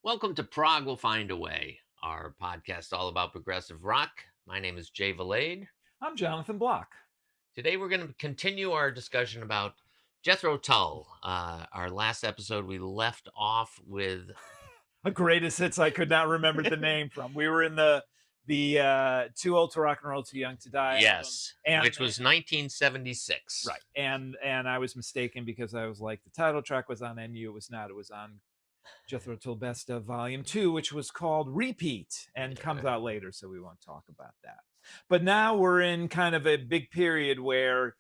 Welcome to Prague Will Find a Way, our podcast all about progressive rock. My name is Jay Valade. I'm Jonathan Block. Today we're going to continue our discussion about Jethro Tull. Our last episode, we left off with A greatest hits I could not remember the name from. We were in the Too Old to Rock and Roll, Too Young to Die album. yes, And which was 1976. right. And I was mistaken because I was like the title track was on NU. It was not. It was on Jethro Tull Best of Volume 2, which was called Repeat and comes out later, so we won't talk about that. But now we're in kind of a big period where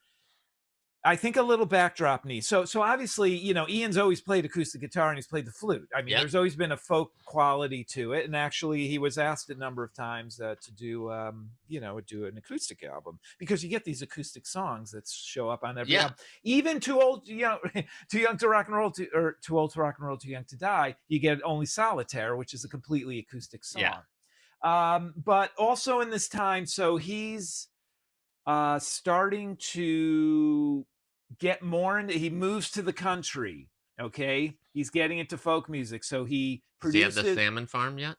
I think a little backdrop needs. So obviously, Ian's always played acoustic guitar and he's played the flute. I mean, Yep. there's always been a folk quality to it. And actually, he was asked a number of times to do an acoustic album because you get these acoustic songs that show up on every album. Even Too Old, Too Young to Rock and Roll, or Too Old to Rock and Roll, Too Young to Die. You get Only Solitaire, which is a completely acoustic song. Yeah. But also in this time, so he's starting to get more into, he moves to the country. Okay, he's getting into folk music, so he produces. Does he have the salmon farm yet?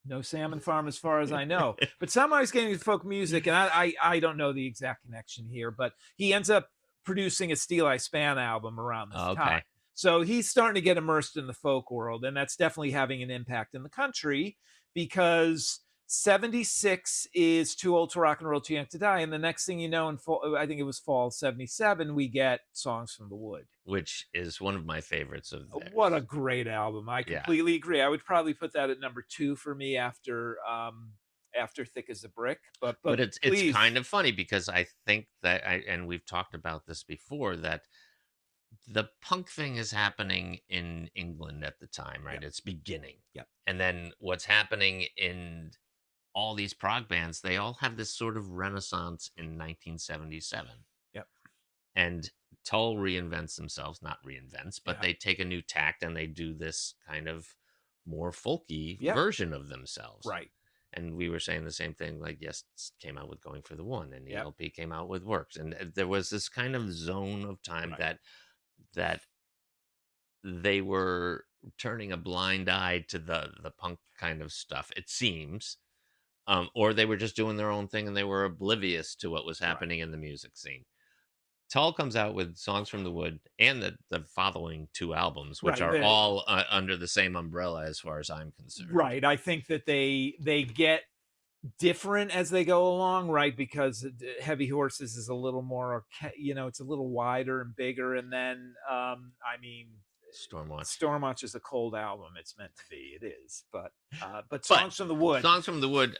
No salmon farm as far as I know, but somehow he's getting into folk music, and I don't know the exact connection here, but he ends up producing a Steel Eye Span album around this time. So he's starting to get immersed in the folk world, and that's definitely having an impact in the country because 76 is Too Old to Rock and Roll, Too Young to Die. And the next thing you know, in fall, I think it was fall 77, we get Songs from the Wood. Which is one of my favorites of theirs. What a great album. I completely agree. I would probably put that at number 2 for me after Thick as a Brick. But it's kind of funny because I think that, and we've talked about this before, that the punk thing is happening in England at the time, right? Yep. It's beginning. Yep. And then what's happening in all these prog bands, they all have this sort of renaissance in 1977. Yep. And Tull reinvents themselves, not reinvents, but they take a new tact and they do this kind of more folky version of themselves. Right. And we were saying the same thing, like Yes came out with Going for the One, and the LP came out with Works. And there was this kind of zone of time that they were turning a blind eye to the punk kind of stuff, it seems. Or they were just doing their own thing and they were oblivious to what was happening in the music scene. Tull comes out with Songs from the Wood and the following 2 albums, which are all under the same umbrella as far as I'm concerned. Right. I think that they get different as they go along, right? Because Heavy Horses is a little more, it's a little wider and bigger. And then, Stormwatch is a cold album. It's meant to be. It is. But Songs from the Wood. Songs from the Wood,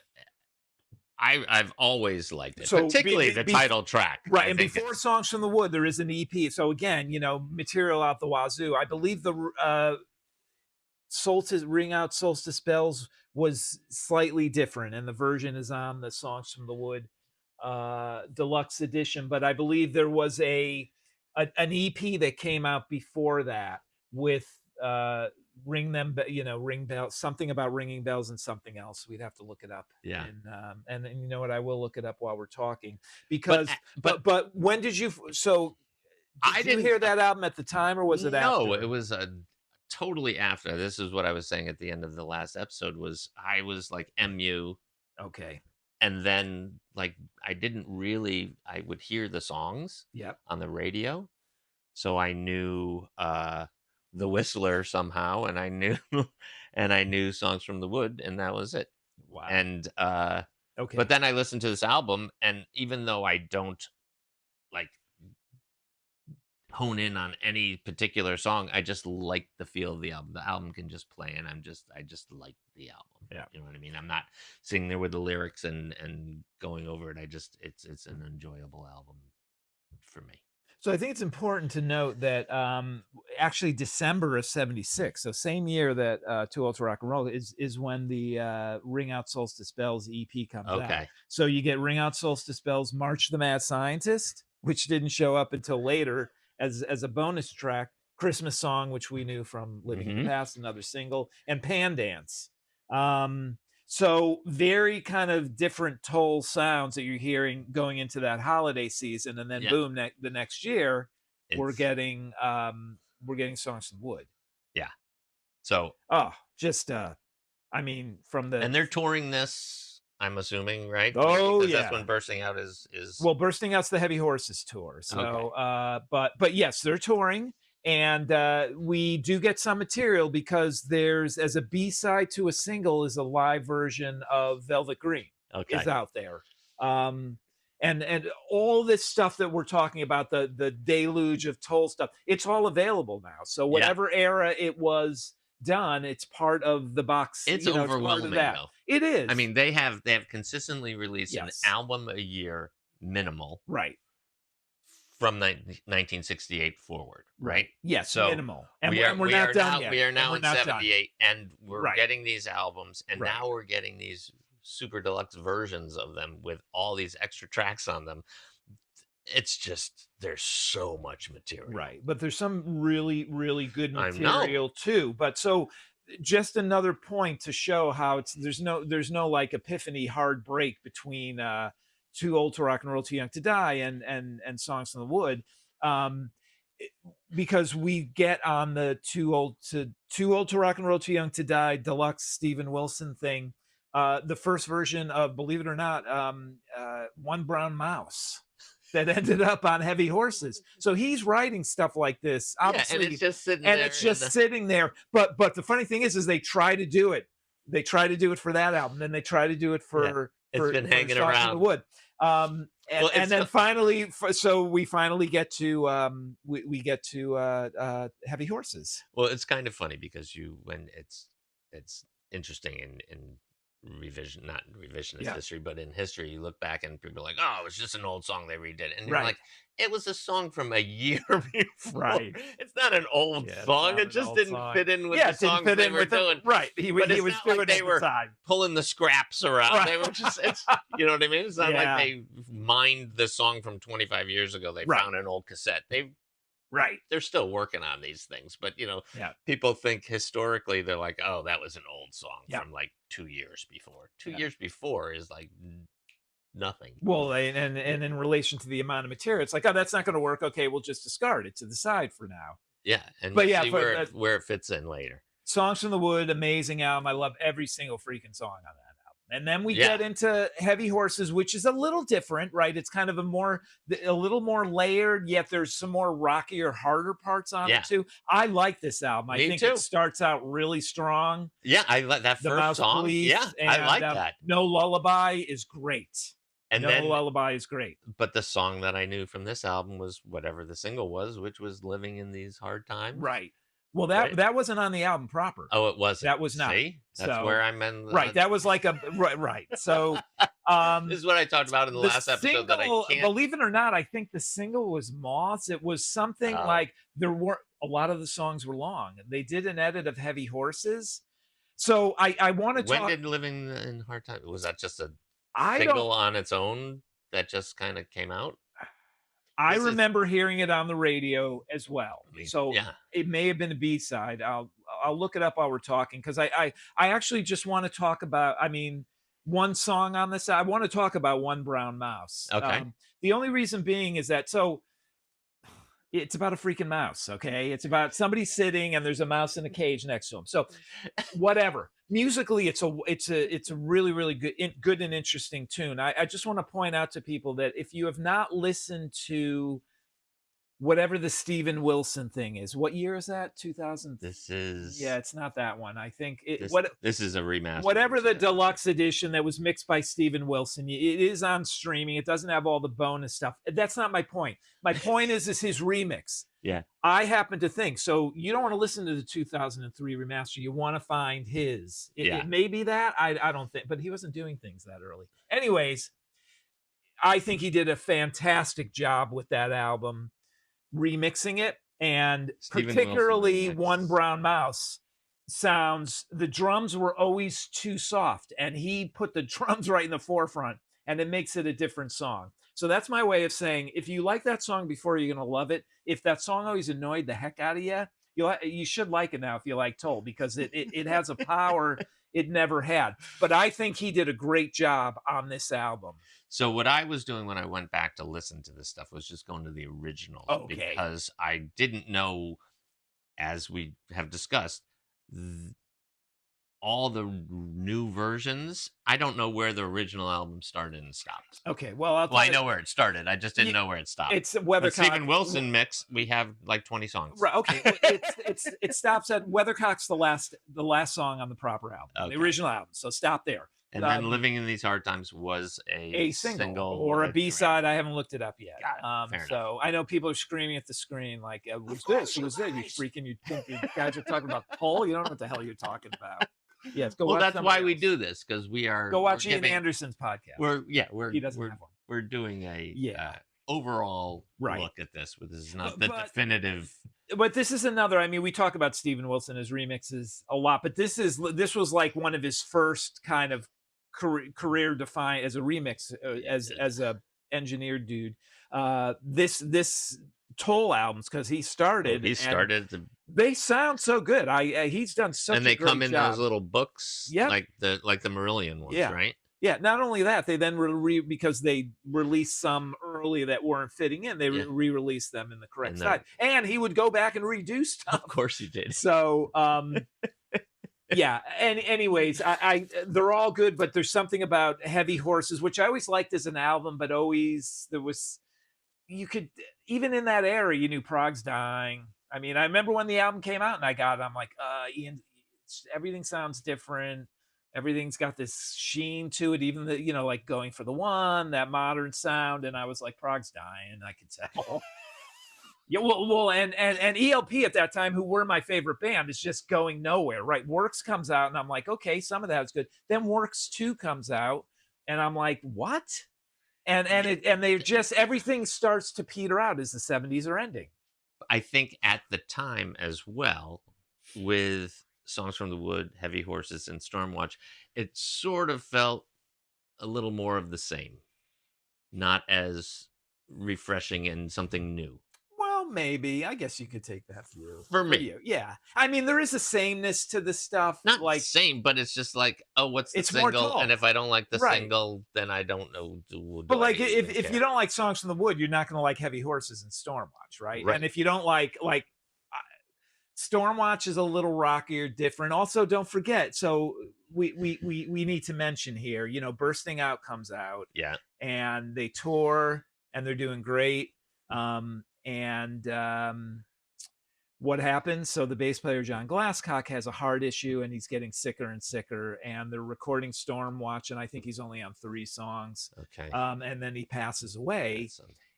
I've always liked it, so particularly the title track. Right. And before Songs from the Wood, there is an EP. So again, material out the wazoo. I believe the Ring Out Solstice Bells was slightly different, and the version is on the Songs from the Wood deluxe edition. But I believe there was an EP that came out before that with Ring Bells, something about ringing bells and something else. We'd have to look it up. Yeah. And you know what? I will look it up while we're talking because. But when did you? So did you hear that album at the time, or was it after? No, it was totally after. This is what I was saying at the end of the last episode. I was like MU. Okay. And then I would hear the songs on the radio. So I knew The Whistler somehow, and I knew Songs from the Wood, and that was it. Wow. And but then I listened to this album, and even though I don't hone in on any particular song, I just like the feel of the album. The album can just play, and I just like the album. Yeah. You know what I mean? I'm not sitting there with the lyrics and going over it. It's an enjoyable album for me. So I think it's important to note that actually December of 76, so same year that Too Old to Rock and Roll is when the Ring Out Solstice Bells EP comes out. So you get Ring Out Solstice Bells, March the Mad Scientist, which didn't show up until later as a bonus track, Christmas Song, which we knew from Living in the Past, another single, and Pan Dance. So very kind of different Tull sounds that you're hearing going into that holiday season, and then boom, the next year we're getting Songs from the Wood. Yeah. So just I mean, from the And they're touring this, I'm assuming, right? oh Because that's when yeah. Bursting Out is Well, Bursting Out's the Heavy Horses tour. okay. So, but yes, they're touring, and we do get some material because there's as a B side to a single is a live version of Velvet Green Okay. is out there. Um, and all this stuff that we're talking about, the deluge of Toll stuff, it's all available now. So Yeah. whatever era it was done, it's part of the box. It's You know, it's part of overwhelming that. though. It I is. mean, they have consistently released an Yes. album a year minimal Right. from 1968 forward, right? Yes, So minimal. And we're not done yet. we are And now we're in not done. 78 and we're Right. getting these albums and Right. now we're getting these super deluxe versions of them with all these extra tracks on them. It's just there's so much material. Right. But there's some really, really good I know. material too. But so just another point to show how it's there's no like epiphany hard break between Too Old to Rock and Roll, Too Young to Die and Songs from the Wood. Um it- because we get on the Too Old to Rock and Roll, Too Young to Die deluxe Steven Wilson thing, the first version of, believe it or not, One Brown Mouse that ended up on Heavy Horses. So he's writing stuff like this, obviously, yeah, and it's just sitting and there. it's just sitting there. But the funny thing is they try to do it. They try to do it for that album, then they try to do it for it's been hanging Songs around. from the Wood. And then finally, so we finally get to we get to Heavy Horses. Well, it's kind of funny because when it's interesting in not revisionist history, but in history, you look back and people are like, oh, it's just an old song they redid. And you're like, it was a song from a year before. Right. It's not an old song. It just didn't fit in with the songs they were doing. Right. He was doing like they were pulling the scraps around. Right. They were just, you know what I mean? It's not like they mined the song from 25 years ago. They found an old cassette. They're still working on these things, but people think historically they're like, oh, that was an old song from like 2 years before. 2 years before is like nothing. Well, and in relation to the amount of material, it's like, oh, that's not going to work. Okay, we'll just discard it to the side for now. Yeah, and but see where it fits in later. Songs from the Wood, amazing album. I love every single freaking song on that. And then we get into Heavy Horses, which is a little different, right? It's kind of a little more layered, yet there's some more rockier, harder parts on it too. I like this album. I think it starts out really strong. Yeah, I like that first song. Police, I like that. No Lullaby is great. And No Lullaby is great. But the song that I knew from this album was whatever the single was, which was Living in These Hard Times. Right. Well, that wasn't on the album proper. Oh, it wasn't. That was not. See? That's where I'm in. Right. That was like right. So this is what I talked about in the last episode that I can't. Believe it or not, I think the single was Moths. It was something like there weren't a lot of the songs were long. They did an edit of Heavy Horses. So I want to talk. When did Living in Hard Times? Was that just a single on its own that just kind of came out? I remember hearing it on the radio as well. So it may have been a B-side. I'll look it up while we're talking because I actually just want to talk about, one song on this. I want to talk about One Brown Mouse. Okay. The only reason being is that it's about a freaking mouse, okay? It's about somebody sitting and there's a mouse in a cage next to him. So whatever. Musically, it's a really, really good and interesting tune. I just want to point out to people that if you have not listened to whatever the Steven Wilson thing is, what year is that? 2000. It's not that one. I think this is a remaster. Whatever the deluxe edition that was mixed by Steven Wilson, it is on streaming. It doesn't have all the bonus stuff. That's not my point. My point is his remix. Yeah. I happen to think so. You don't want to listen to the 2003 remaster. You want to find his. It may be that. I don't think, but he wasn't doing things that early. Anyways, I think he did a fantastic job with that album, remixing it, and Steven particularly Wilson One Brown Mouse the drums were always too soft, and he put the drums right in the forefront, and it makes it a different song. So that's my way of saying, if you like that song before, you're going to love it. If that song always annoyed the heck out of you, you should like it now if you like Toll, because it has a power it never had. But I think he did a great job on this album. So what I was doing when I went back to listen to this stuff was just going to the original, because I didn't know, as we have discussed, all the new versions. I don't know where the original album started and stopped. Okay, well, I know where it started. I just didn't know where it stopped. It's But Stephen Weathercock. Wilson mix, we have like 20 songs. Right. Okay. Well, it stops at Weathercock's the last song on the proper album, the original album. So stop there. And then Living in These Hard Times was a single or a B-side. I haven't looked it up yet. Fair so enough. I know people are screaming at the screen like, "Was this? Was it? You freaking! You think you guys are talking about Tull? You don't know what the hell you're talking about." Yes. Go. Well, watch that's why else. we do this, because we are. Go watch Ian Anderson's podcast. He doesn't have one. We're doing a overall look at this. This is not the definitive. But this is another. I mean, we talk about Stephen Wilson, his remixes a lot, but this was like one of his first kind of career defined as a remix, as a engineered dude. This Tull albums, because he started. They sound so good. He's done such a great job. And they come in those little books, like the Marillion ones, right? Yeah. Not only that, they then because they released some early that weren't fitting in, they re-released them in the correct side. And he would go back and redo stuff. Of course he did. So, yeah. And anyways, they're all good, but there's something about Heavy Horses, which I always liked as an album, but always you could, even in that era, you knew Prog's dying. I mean, I remember when the album came out and I'm like, Ian, everything sounds different. Everything's got this sheen to it, even like Going for the One, that modern sound. And I was like, Prog's dying, I could tell. Yeah, well, and ELP at that time, who were my favorite band, is just going nowhere, right? Works comes out, and I'm like, okay, some of that's good. Then Works 2 comes out, and I'm like, what? And they just, everything starts to peter out as the 70s are ending. I think at the time as well, with Songs from the Wood, Heavy Horses, and Stormwatch, it sort of felt a little more of the same, not as refreshing and something new. Well, maybe. I guess you could take that view. For me. Yeah. I mean, there is a sameness to the stuff. Not like same, but it's just like, oh, what's the single? And if I don't like the single, then I don't know. But like, if you don't like Songs from the Wood, you're not going to like Heavy Horses and Stormwatch, right? And if you don't like Stormwatch is a little rockier, different. Also, don't forget. So we need to mention here, Bursting Out comes out. Yeah. And they tour and they're doing great. What happens? So the bass player, John Glasscock, has a heart issue and he's getting sicker and sicker, and they're recording Stormwatch, and I think he's only on 3 songs. Okay. And then he passes away.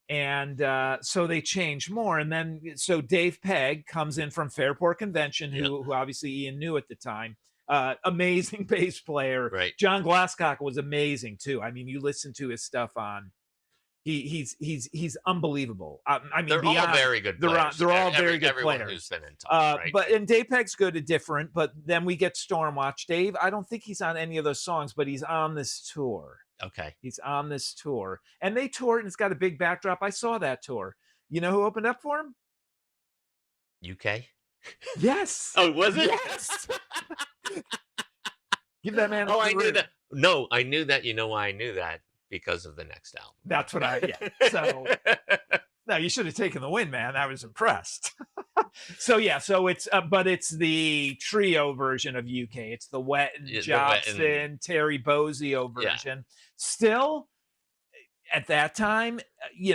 And so they change more. And then, so Dave Pegg comes in from Fairport Convention, who obviously Ian knew at the time. Amazing bass player. Right. John Glasscock was amazing too. I mean, you listen to his stuff on, he's unbelievable. I mean, they're all very good players. They're all very good players. Who's been in touch, right? And Dave Pegg's good at different. But then we get Stormwatch. Dave, I don't think he's on any of those songs, but he's on this tour. Okay. He's on this tour, and they toured, and it's got a big backdrop. I saw that tour. You know who opened up for him? UK. Yes. Oh, was it? Yes. Give that man. I knew that. No, I knew that. You know why I knew that? Because of the next album. That's what So no, you should have taken the win, man. I was impressed. So it's but it's the trio version of UK. It's the Wetton, Jobson, Terry Bozzio version. Yeah. Still, at that time,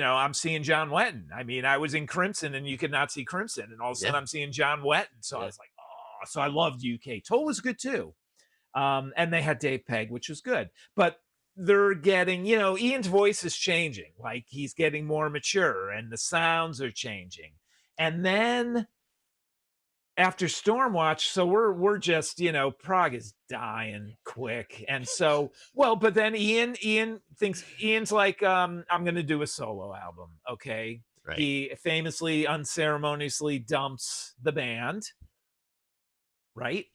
I'm seeing John Wetton. I mean, I was in Crimson, and you could not see Crimson, and all of a sudden I'm seeing John Wetton. So I was like, oh, so I loved UK. Tull was good too, and they had Dave Pegg, which was good, but they're getting, Ian's voice is changing. Like, he's getting more mature and the sounds are changing. And then after Stormwatch, so we're just, Prog is dying quick. And so, but then Ian's like, I'm going to do a solo album. Okay. Right. He famously, unceremoniously dumps the band. Right.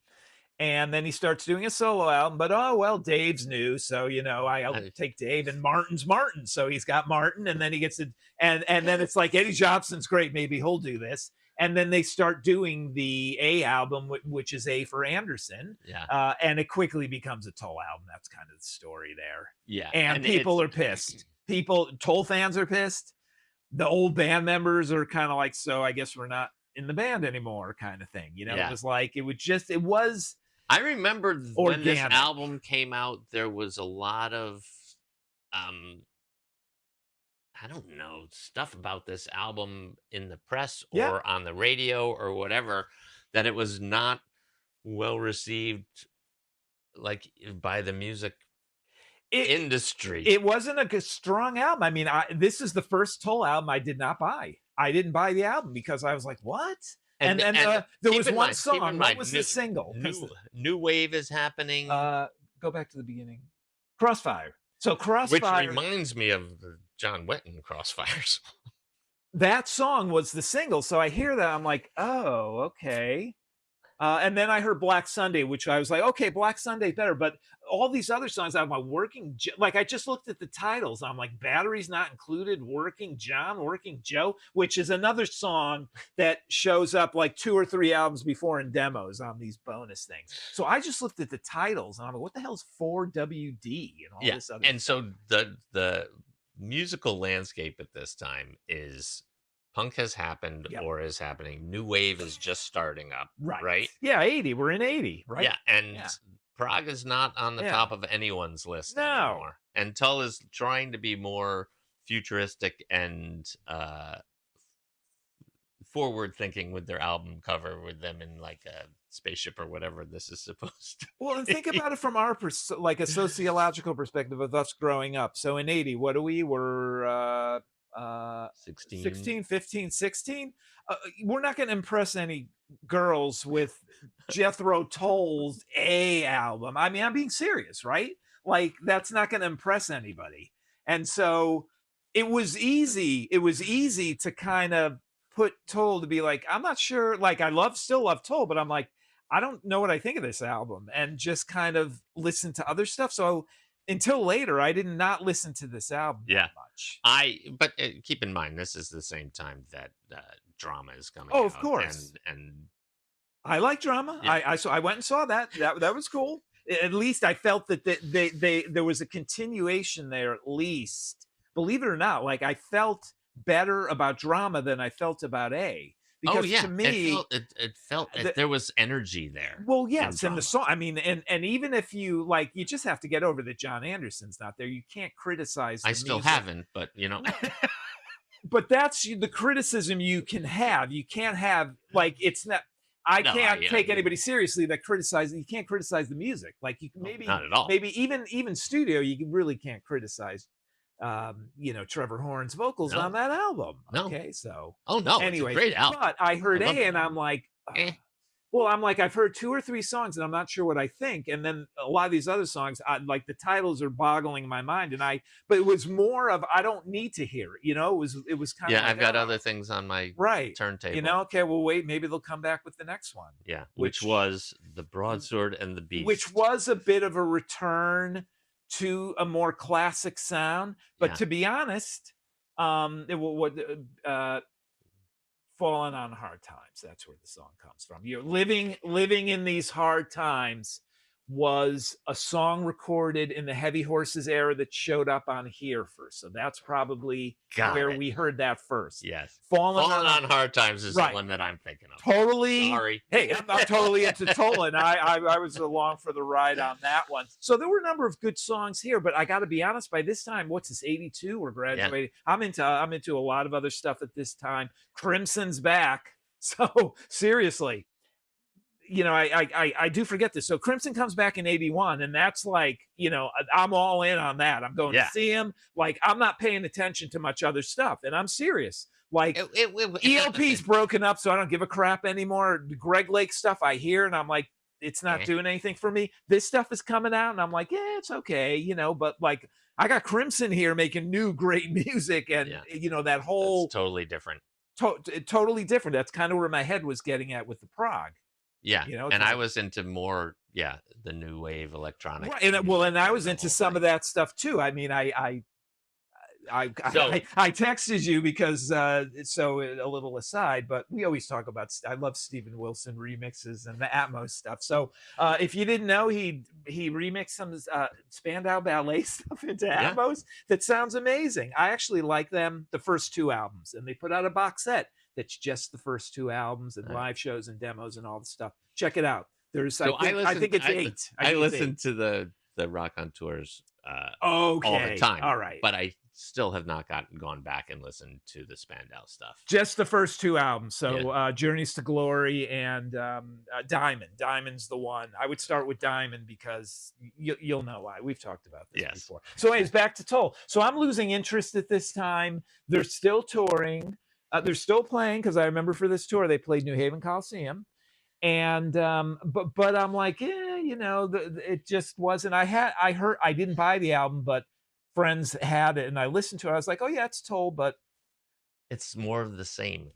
And then he starts doing a solo album, but Dave's new, so I'll take Dave, and Martin's Martin, so he's got Martin, and then he gets it, and then it's like Eddie Jobson's great, maybe he'll do this, and then they start doing the A album, which is A for Anderson, and it quickly becomes a Tull album. That's kind of the story there, and people are pissed. Tull fans are pissed. The old band members are kind of like, so I guess we're not in the band anymore, kind of thing. It was like it was. I remember when this organic. album came out, there was a lot of, um, I don't know, stuff about this album in the press Yeah. or on the radio or whatever, that it was not well received, like, by the music It industry. it wasn't a strong album. I mean, this is the first Toll album I did not buy. I didn't buy the album because I was like, "What?" And there was one Keep song. in What mind, was the single? Because new wave is happening, go back to the beginning. Crossfire. So which Crossfire, reminds me of the John Wetton Crossfires. that song was the single. So I hear that, I'm like, "Oh, okay." And then I heard Black Sunday, which I was like, okay, Black Sunday better. But all these other songs, I'm like, like I just looked at the titles. I'm like, Batteries Not Included, Working John, Working Joe, which is another song that shows up like 2 or 3 albums before in demos on these bonus things. So I just looked at the titles and I'm like, what the hell's 4WD and all Yeah, this other and stuff? so the musical landscape at this time is punk has happened Yep. or is happening. New wave is just starting up, Right. right? Yeah, 80. We're in 80, right? Yeah, and Yeah. Prague is not on the Yeah. top of anyone's list No. anymore. And Tull is trying to be more futuristic and forward thinking with their album cover, with them in like a spaceship or whatever this is supposed to Well, and think be. about it from our like a sociological perspective of us growing up. So in 80, what do we were 16. 16, 15, 16? We're not going to impress any girls with Jethro Tull's A album. I mean, I'm being serious, right? Like that's not going to impress anybody. And so it was easy to kind of put Toll to be like, I'm not sure, like still love Toll, but I'm like, I don't know what I think of this album, and just kind of listen to other stuff. So until later, I did not listen to this album Yeah. that much. But keep in mind, this is the same time that Drama is coming Oh, out. of course. And I like Drama. yeah. I went and saw that. That was cool. At least I felt that they there was a continuation there. At least, believe it or not, like I felt better about Drama than I felt about A. Oh Because yeah, to me, it felt there was energy there. well, in yes, and the Drama. song. I mean, and even if you like, you just have to get over that John Anderson's not there. You can't criticize. I still music. haven't, but you know. But that's the criticism you can have. You can't have like it's not. I No, can't take mean, anybody seriously that criticizes. You can't criticize the music. Like you no, not at all. maybe even studio, you really can't criticize. Trevor Horn's vocals on that album. No. Okay, so no, anyway, it's a great album. But I heard A, and I'm like, well, I'm like, I've heard 2 or 3 songs, and I'm not sure what I think. And then a lot of these other songs, like the titles are boggling my mind. But it was more of I don't need to hear it. It was kind of I've got other things on my turntable. Okay, well, wait, maybe they'll come back with the next one. Yeah, which was The Broadsword and the Beast, which was a bit of a return to a more classic sound. But to be honest, Falling on Hard Times, that's where the song comes from. You're living in these hard times was a song recorded in the Heavy Horses era that showed up on here first. So that's probably where we heard that first. Yes. Falling on Hard Times is the one that I'm thinking of. Totally. Sorry. Hey, I'm totally into Toll, and I was along for the ride on that one. So there were a number of good songs here, but I got to be honest, by this time, what's this, 82? We're graduating. Yeah. I'm into a lot of other stuff at this time. Crimson's back. So seriously, I do forget this. So Crimson comes back in 81, and that's like, I'm all in on that. I'm going to see him. Like, I'm not paying attention to much other stuff, and I'm serious. Like, ELP's broken up, so I don't give a crap anymore. The Greg Lake stuff I hear, and I'm like, it's not doing anything for me. This stuff is coming out, and I'm like, yeah, it's okay, but like, I got Crimson here making new great music, and that whole totally different. Totally different. That's kind of where my head was getting at with the prog. Yeah, and I was into more, the new wave electronic. Right, and I was into some of that stuff too. I mean, I texted you because so a little aside, but we always talk about. I love Steven Wilson remixes and the Atmos stuff. So if you didn't know, he remixed some Spandau Ballet stuff into Atmos. That sounds amazing. I actually like them, the first 2 albums, and they put out a box set that's just the first 2 albums and live shows and demos and all the stuff. Check it out. There's So I think it's 8. I listen to the Rock on Tours all the Okay. time, All right. but I still have not gone back and listened to the Spandau stuff. Just the first 2 albums. Yeah. So, Journeys to Glory and Diamond. Diamond's the one. I would start with Diamond because you'll know why. We've talked about this before. So, anyways, back to Tull. So I'm losing interest at this time. They're still touring. They're still playing because I remember for this tour they played New Haven Coliseum, and but I'm like, it just wasn't. I heard, I didn't buy the album, but friends had it, and I listened to it. I was like, oh yeah, it's Tull, but it's more of the same.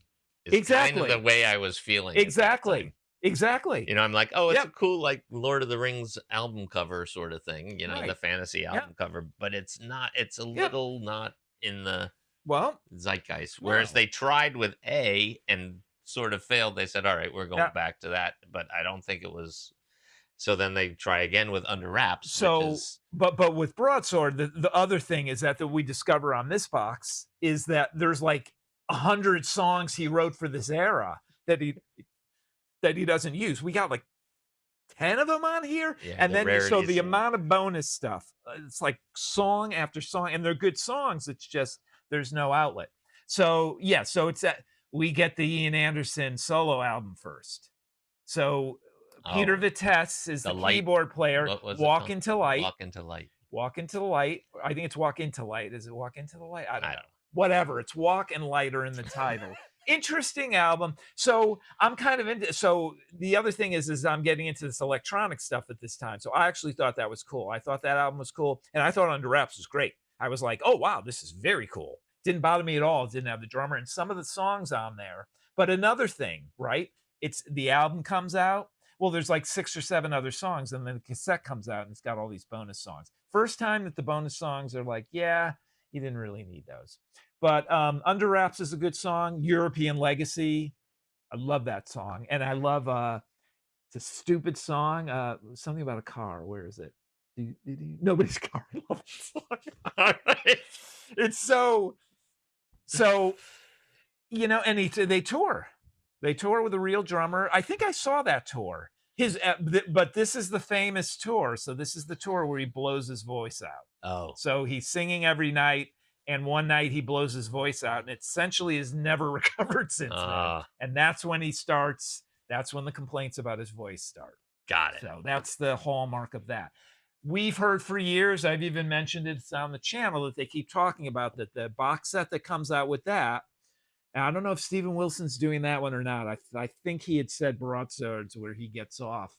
It's exactly kind of the way I was feeling. Exactly. I'm like, oh, it's a cool like Lord of the Rings album cover sort of thing, the fantasy album cover, but it's not. It's a little not in the zeitgeist. Whereas they tried with A and sort of failed. They said, all right, we're going back to that, but I don't think it was. So then they try again with Under Wraps. So, but with Broadsword, the other thing is that we discover on this box is that there's like 100 songs he wrote for this era that he doesn't use. We got like 10 of them on here, and then so the amount of bonus stuff, it's like song after song, and they're good songs. It's just there's no outlet. So yeah, so it's that we get the Ian Anderson solo album first. So Peter Vitesse is the keyboard player. Walk Into Light. Walk Into Light. Walk Into the Light. I think it's Walk Into Light. Is it Walk Into the Light? I don't know. Whatever. It's Walk and Light are in the title. Interesting album. So I'm kind of into. So the other thing is I'm getting into this electronic stuff at this time. So I actually thought that was cool. I thought that album was cool, and I thought Under Wraps was great. I was like, oh wow, this is very cool. Didn't bother me at all. It didn't have the drummer and some of the songs on there. But another thing, right? It's the album comes out. Well, there's like 6 or 7 other songs, and then the cassette comes out and it's got all these bonus songs. First time that the bonus songs are like, yeah, you didn't really need those. But Under Wraps is a good song. European Legacy, I love that song. And I love, it's a stupid song, something about a car. Where is it? Nobody's Car. I love that song. It's so, and they tour. They tour with a real drummer. I think I saw that tour. But this is the famous tour. So this is the tour where he blows his voice out. Oh. So he's singing every night, and one night he blows his voice out, and it essentially has never recovered since then. And that's when he starts. That's when the complaints about his voice start. Got it. So that's the hallmark of that. We've heard for years, I've even mentioned it on the channel, that they keep talking about that the box set that comes out with that. And I don't know if Steven Wilson's doing that one or not. I think he had said Broadswords where he gets off.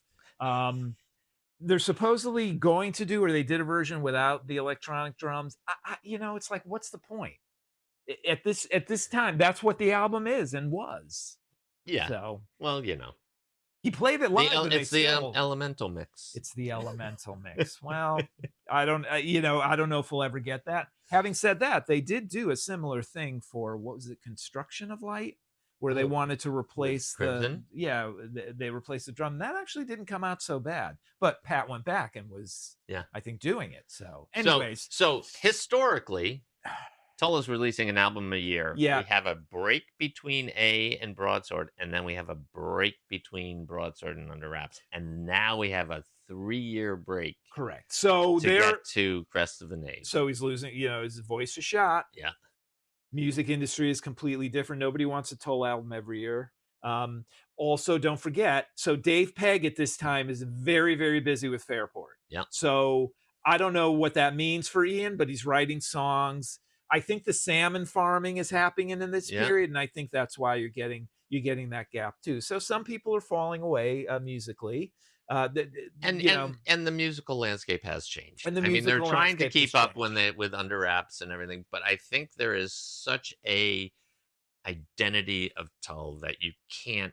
They're supposedly going to do, or they did a version without the electronic drums. It's like, what's the point? At this time, that's what the album is and was. Yeah. So, well, he played it live. It's the elemental mix. It's the elemental mix. Well, I don't know if we'll ever get that. Having said that, they did do a similar thing for, what was it, Construction of Light, where they wanted to replace they replaced the drum. That actually didn't come out so bad, but Pat went back and was, I think, doing it. So, anyways, so historically, Tull is releasing an album a year. Yeah. We have a break between A and Broadsword, and then we have a break between Broadsword and Under Wraps, and now we have a 3-year break. Correct. So to get to Crest of the Knave. So he's losing, his voice is shot. Yeah. Music industry is completely different. Nobody wants a Tull album every year. Also, don't forget, so Dave Pegg at this time is very, very busy with Fairport. Yeah. So I don't know what that means for Ian, but he's writing songs. I think the salmon farming is happening in this period, and I think that's why you're getting that gap too. So some people are falling away musically. And the musical landscape has changed. They're trying to keep up with Under Wraps and everything, but I think there is such a identity of Tull that you can't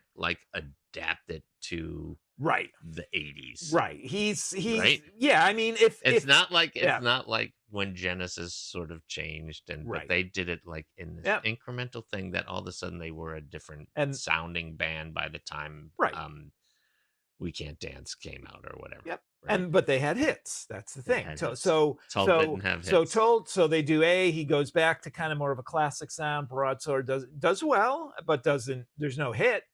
adapt it to the 80s. Right. He's right? Yeah, it's not like when Genesis sort of changed, but they did it in this incremental thing that all of a sudden they were a different sounding band by the time We Can't Dance came out or whatever. Yep. Right? But they had hits. That's the thing. So Tull didn't have hits. So they do A. He goes back to kind of more of a classic sound. Broadsword does well, but there's no hit.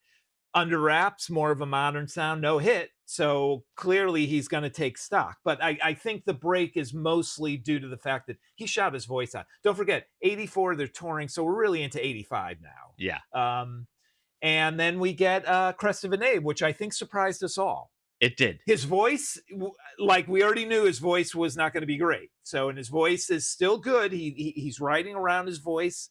Under Wraps, more of a modern sound, no hit. So clearly he's going to take stock. But I think the break is mostly due to the fact that he shot his voice out. Don't forget, 84, they're touring. So we're really into 85 now. Yeah. And then we get Crest of an Ape, which I think surprised us all. It did. His voice, like we already knew, his voice was not going to be great. So, and his voice is still good. He's writing around his voice.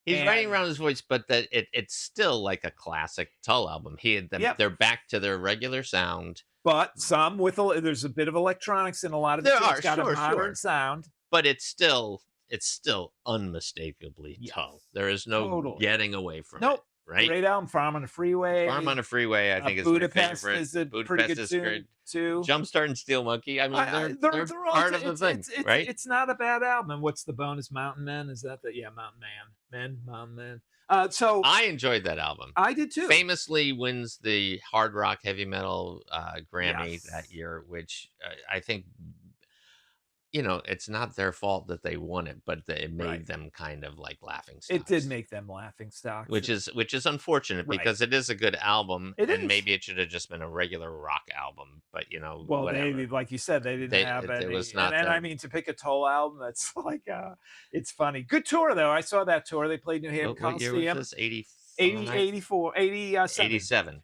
He's writing around his voice, but that it's still like a classic Tull album. He had them, they're back to their regular sound, but some with there's a bit of electronics in a lot of it. It's got a modern sound, but it's still unmistakably Tull. There is no getting away from it. Right? Great album, Farm on a Freeway. Farm on a Freeway, I think, is Budapest my favorite. is a pretty good tune too. Jumpstart and Steel Monkey. I mean, they're all part of the thing, right? It's not a bad album. And what's the bonus? Mountain Men? Is that the Mountain Man? So I enjoyed that album. I did too. Famously wins the hard rock heavy metal Grammy that year, which I think, it's not their fault that they won it, but it made them kind of like laughing stock. It did make them laughing stock, which is unfortunate because it is a good album, and maybe it should have just been a regular rock album. But well, they, like you said, they didn't have any. It was not, and I mean, to pick a Tull album, that's like it's funny. Good tour though. I saw that tour. They played New Haven Coliseum. What year was this? 84, 87.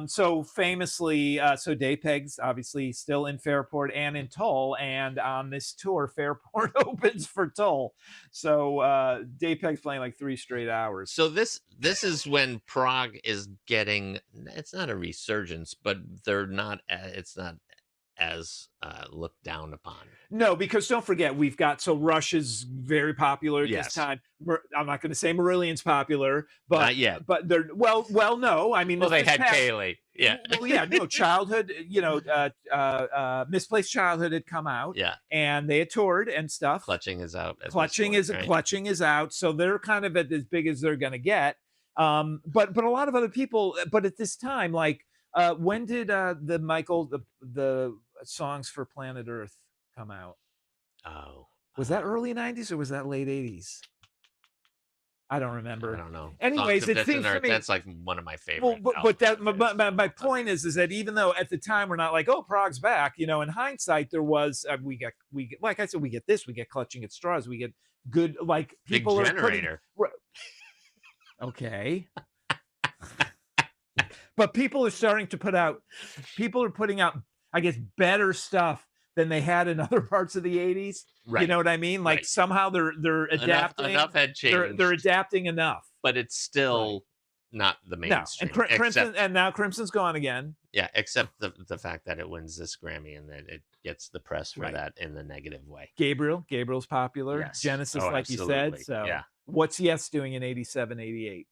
So famously, so Dave Pegg's obviously still in Fairport and in Tull, and on this tour, Fairport opens for Tull. So Dave Pegg's playing like 3 straight hours. So this is when prog is getting, it's not a resurgence, but it's not as looked down upon. No, because don't forget, we've got, so Rush is very popular at this time. I'm not going to say Marillion's popular, but not yet. But they're no. I mean, they had Kaylee. Yeah. No, Childhood. Misplaced Childhood had come out. Yeah. And they had toured and stuff. Clutching is out. Clutching is out. So they're kind of at as big as they're going to get. But a lot of other people. But at this time, like when did the songs for Planet Earth come out? Oh, was that early 90s or was that late 80s? I don't remember. I don't know. Anyways, it seems to me that's like one of my favorite. Well, but that my point is that even though at the time we're not like, oh, prog's back, in hindsight there was we get like I said, we get this, we get Clutching at Straws, we get good, like people Big Generator. Okay. But people are putting out, I guess, better stuff than they had in other parts of the 80s. Right. You know what I mean? Like somehow they're adapting. Enough had changed. They're adapting enough. But it's still not the mainstream. No. And Crimson, and now Crimson's gone again. Yeah, except the fact that it wins this Grammy and that it gets the press for that in the negative way. Gabriel's popular. Yes. Genesis, like you said. So what's Yes doing in 87, 88?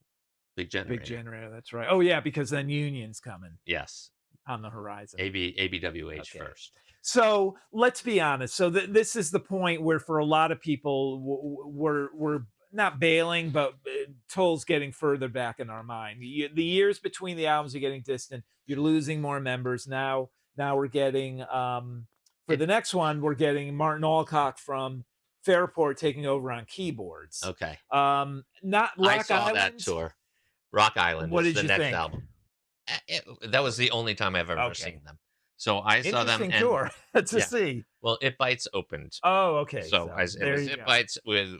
Big Generator. That's right. Oh yeah, because then Union's coming. Yes. On the horizon. ABWH first. So let's be honest. So this is the point where for a lot of people we're not bailing, but Tull's getting further back in our mind. The years between the albums are getting distant. You're losing more members. Now we're getting for the next one, we're getting Martin Alcock from Fairport taking over on keyboards. Okay. Not Rock I saw Island. that tour. Rock Island what is did the you next think? album. That was the only time I've ever seen them. So I saw them. Interesting tour to see. Well, It Bites opened. Oh, okay. So it was It Bites with.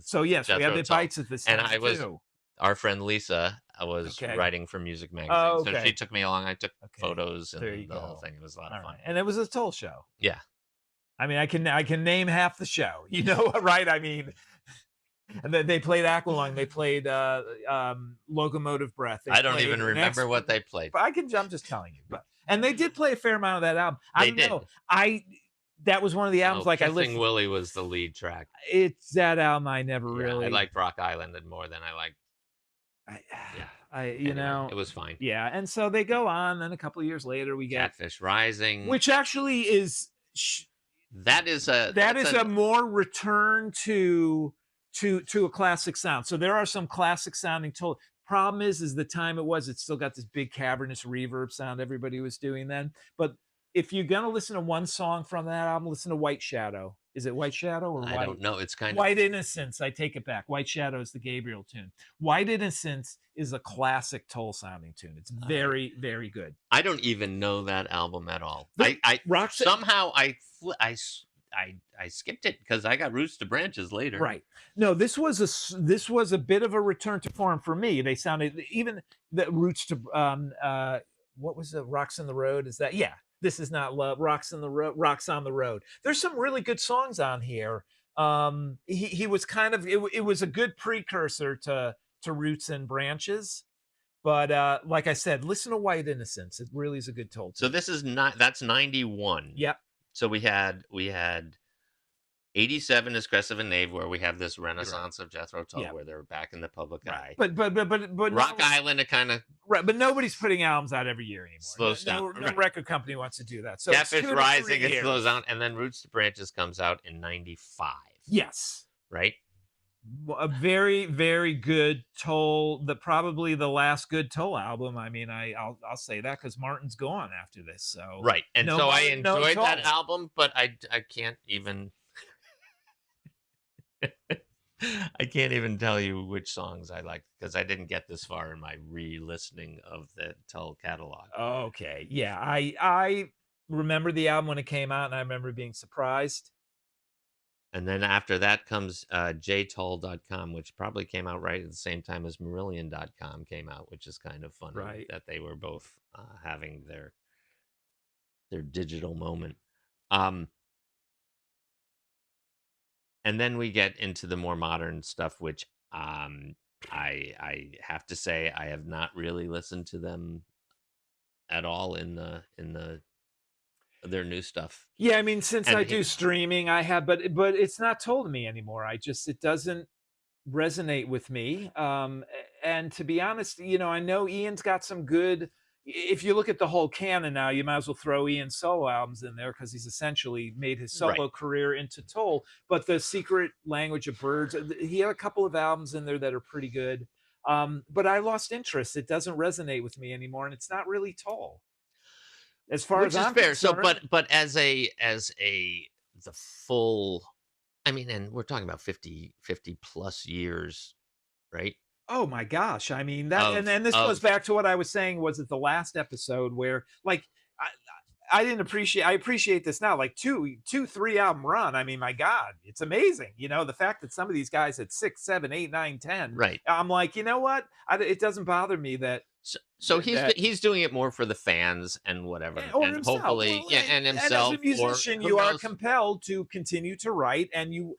So yes, we have It Bites at this time. And our friend Lisa was writing for Music Magazine, so she took me along. I took photos and the whole thing. It was a lot of fun. And it was a Tull show. Yeah. I mean, I can name half the show. Right? I mean. And then they played Aqualung. They played Locomotive Breath. I don't even remember what they played. But I'm just telling you. And they did play a fair amount of that album. I don't know. That was one of the albums I listened. Willie was the lead track. It's that album I never really. I liked Rock Island more than I liked. It was fine. Yeah, and so they go on. Then a couple of years later, we get Catfish Rising, which actually is that is a more return to a classic sound. So there are some classic sounding Tull. Problem is the time it's still got this big cavernous reverb sound everybody was doing then. But if you're gonna listen to one song from that album, listen to White Shadow. Is it White Shadow or I White? don't know. It's kind of White Innocence. I take it back. White Shadow is the Gabriel tune. White Innocence is a classic Toll sounding tune. It's very, very good. I don't even know that album at all. The I Roxy, somehow I skipped it because I got Roots to Branches later. right. No, this was a bit of a return to form for me. They sounded even the Roots to what was it? Rocks in the Road? Is that This Is Not Love, Rocks in the Road, Rocks on the Road. There's some really good songs on here. He was kind of it was a good precursor to Roots and Branches. But like I said, listen to White Innocence. It really is a good Toll. So this is that's 91. Yep. So we had 87 is Crest of a Knave, where we have this renaissance of Jethro Tull, where they're back in the public eye. But Rock Island, it kind of but nobody's putting albums out every year anymore. Slows down. No record company wants to do that. So Catfish Rising, it slows down, and then Roots to Branches comes out in 95. Yes. Right. A very, very good Toll. Probably the last good Toll album. I mean, I'll say that because Martin's gone after this. So right, and so I enjoyed that album, but I can't even. I can't even tell you which songs I like because I didn't get this far in my re-listening of the Tull catalog. Okay, yeah, I remember the album when it came out, and I remember being surprised. And then after that comes jtull.com, which probably came out right at the same time as Marillion.com came out, which is kind of funny that they were both having their digital moment. And then we get into the more modern stuff, which I have to say I have not really listened to them at all in their new stuff. Yeah, I mean, since I do streaming, I have, but it's not told to me anymore. It doesn't resonate with me. And to be honest, I know Ian's got some good. If you look at the whole canon now, you might as well throw Ian's solo albums in there because he's essentially made his solo career into Toll. But the Secret Language of Birds, he had a couple of albums in there that are pretty good. But I lost interest. It doesn't resonate with me anymore, and it's not really Toll. As far as I'm fair. Concerned. So, but as the full, I mean, and we're talking about 50 plus years, right? Oh my gosh. I mean, that, and this goes back to what I was saying, was it the last episode where, like, I appreciate this now, like 3 album run. I mean, my God, it's amazing. The fact that some of these guys had 6, 7, 8, 9, 10. Right. I'm like, you know what? It doesn't bother me that. So he's doing it more for the fans and whatever, and himself. Hopefully, and himself. And as a musician, you are compelled to continue to write, and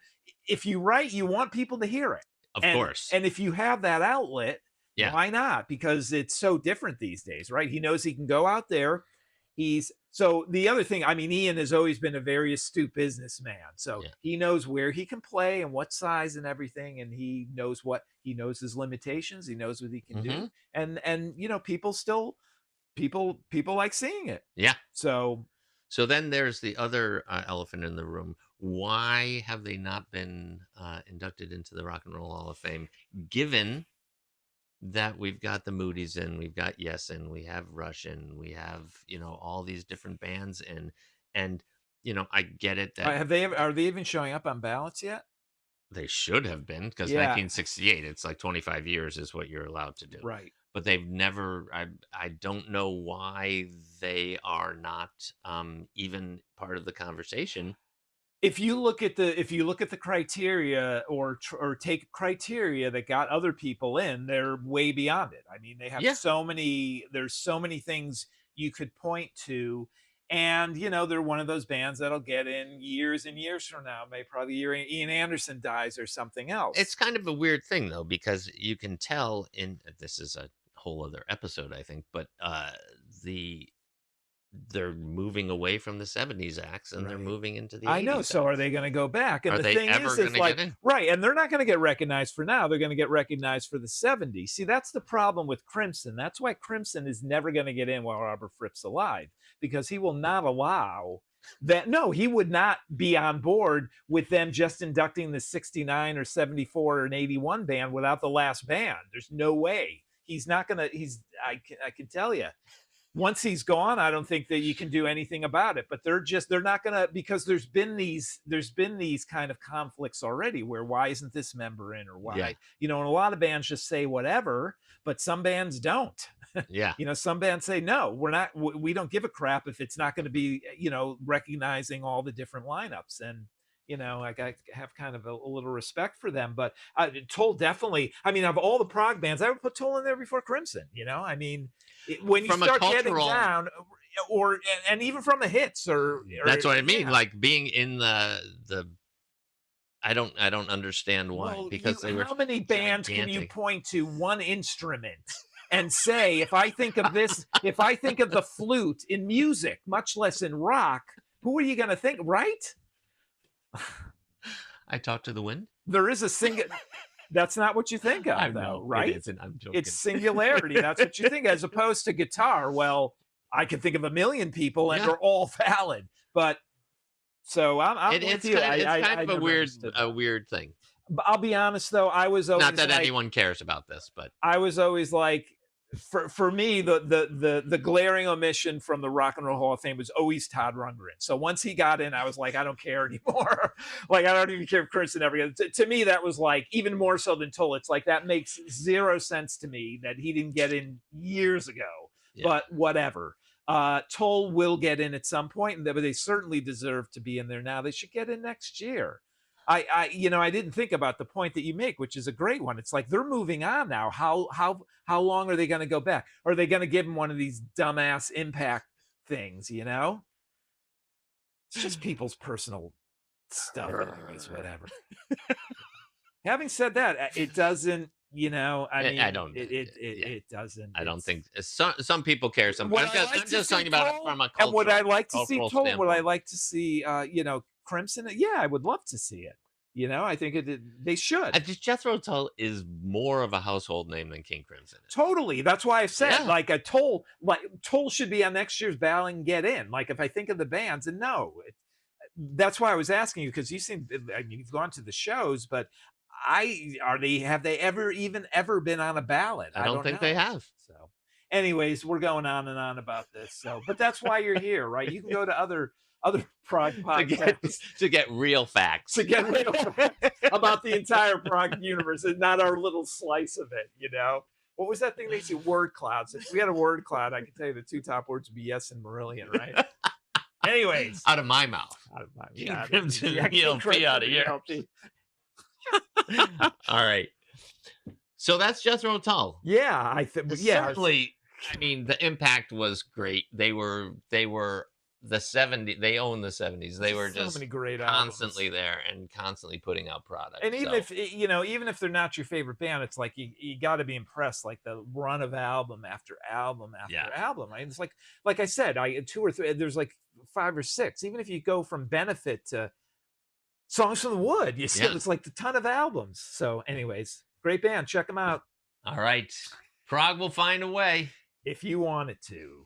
if you write, you want people to hear it. Of course. And if you have that outlet, why not? Because it's so different these days, right? He knows he can go out there. So the other thing, I mean, Ian has always been a very astute businessman. So he knows where he can play and what size and everything. And he knows his limitations. He knows what he can do. And people like seeing it. Yeah. So then there's the other elephant in the room. Why have they not been inducted into the Rock and Roll Hall of Fame, given that we've got the Moody's in, we've got Yes in, we have Rush in, we have all these different bands in, and I get it that are they even showing up on ballots yet? They should have been, because 1968, it's like 25 years is what you're allowed to do, right? But they've never. I don't know why they are not even part of the conversation. If you look at the criteria or take criteria that got other people in, they're way beyond it. I mean, they have there's so many things you could point to, and they're one of those bands that'll get in years and years from now, maybe probably the year Ian Anderson dies or something else. It's kind of a weird thing though, because you can tell this is a whole other episode, I think, but they're moving away from the 70s acts and they're moving into the 80s. I know. So are they going to go back? And are they ever going to get in? Right. And they're not going to get recognized for now. They're going to get recognized for the 70s. See, that's the problem with Crimson. That's why Crimson is never going to get in while Robert Fripp's alive, because he will not allow that. No, he would not be on board with them just inducting the 69 or 74 or an 81 band without the last band. There's no way. He's not going to, I can tell you. once he's gone, I don't think that you can do anything about it. But they're not gonna, because there's been these kind of conflicts already, where why isn't this member in, or why, and a lot of bands just say whatever, but some bands don't. Yeah. Some bands say, no, we don't give a crap if it's not going to be, recognizing all the different lineups. And I have kind of a little respect for them. But Toll definitely, of all the prog bands, I would put Toll in there before Crimson. When you start getting down, and even from the hits, or that's what I mean. Like being in the I don't understand why, because they were, how many bands gigantic. Can you point to one instrument and say, if I think of this, if I think of the flute in music, much less in rock, who are you going to think, right? I talk to the wind. There is a single. That's not what you think of, though, right? It isn't. I'm joking. It's singularity. That's what you think, as opposed to guitar. Well, I can think of a million people, and they're all valid. But so I'm with you. It's kind of a weird thing. But I'll be honest, though, I was always, not that anyone cares about this, but I was always like, for me, the glaring omission from the Rock and Roll Hall of Fame was always Todd Rundgren. So once he got in, I was like, I don't care anymore. Like, I don't even care if Crimson ever gets. To me, that was like even more so than Toll. It's like, that makes zero sense to me that he didn't get in years ago. Yeah. But whatever. Toll will get in at some point, but they certainly deserve to be in there now. They should get in next year. I didn't think about the point that you make, which is a great one. It's like, they're moving on now. How long are they going to go back? Are they going to give him one of these dumbass Impact things? It's just people's personal stuff. Anyways, whatever. Having said that, it doesn't. I don't. It doesn't. I don't think some people care. I'm just talking about it from a cultural. And would I like to see Toll? Would I like to see Crimson? Yeah, I would love to see it. I think they should. Jethro Tull is more of a household name than King Crimson is. Totally. That's why I said like a Toll. Like Toll should be on next year's ballot and get in. Like, if I think of the bands, and no, that's why I was asking you, because you seem. You've gone to the shows, but have they ever been on a ballot? I don't think they have. So anyways, we're going on and on about this. So, but that's why you're here, right? You can go to other prog podcasts to get real facts. About the entire prog universe, and not our little slice of it, What was that thing they say? Word clouds. If we had a word cloud, I could tell you the two top words would be yes and Marillion, right? Anyways. Out of my mouth. King Crimson, ELP out of yours. All right. So that's Jethro Tull. Yeah, certainly. The impact was great. They were the 70s. They own the 70s. They were just many great constantly albums. There and constantly putting out product. And even if they're not your favorite band, it's like you got to be impressed. Like the run of album after album after album. Right? It's like I said, two or three. There's like 5 or 6. Even if you go from Benefit to Songs from the Wood, it's like a ton of albums. So anyways, great band. Check them out. All right. Prog will find a way. If you want it to.